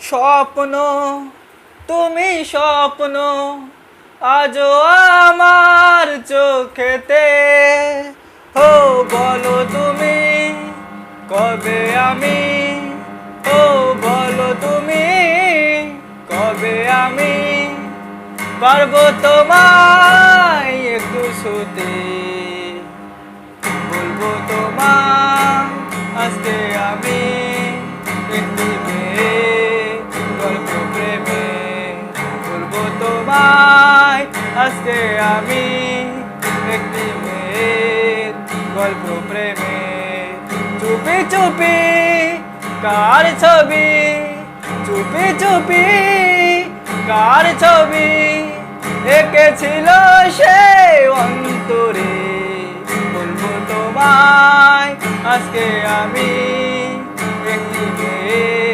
স্বপ্ন তুমি স্বপ্ন আজও আমার চোখেতে। ও বলো তুমি কবে আমি, ও বলো তুমি কবে আমি পারবো তোমায় একটু শুতে। বলবো তোমায় আজকে আমি একটি মেয়ে গল্প প্রেমে। বলবো তোমায় আজকে আমি একটি মেয়ে গল্প প্রেমে। চুপি চুপি কার ছবি, চুপি চুপি কার ছবি এঁকেছিল সে অন্তরে। বলবো তোমায় আজকে আমি একটি মেয়ে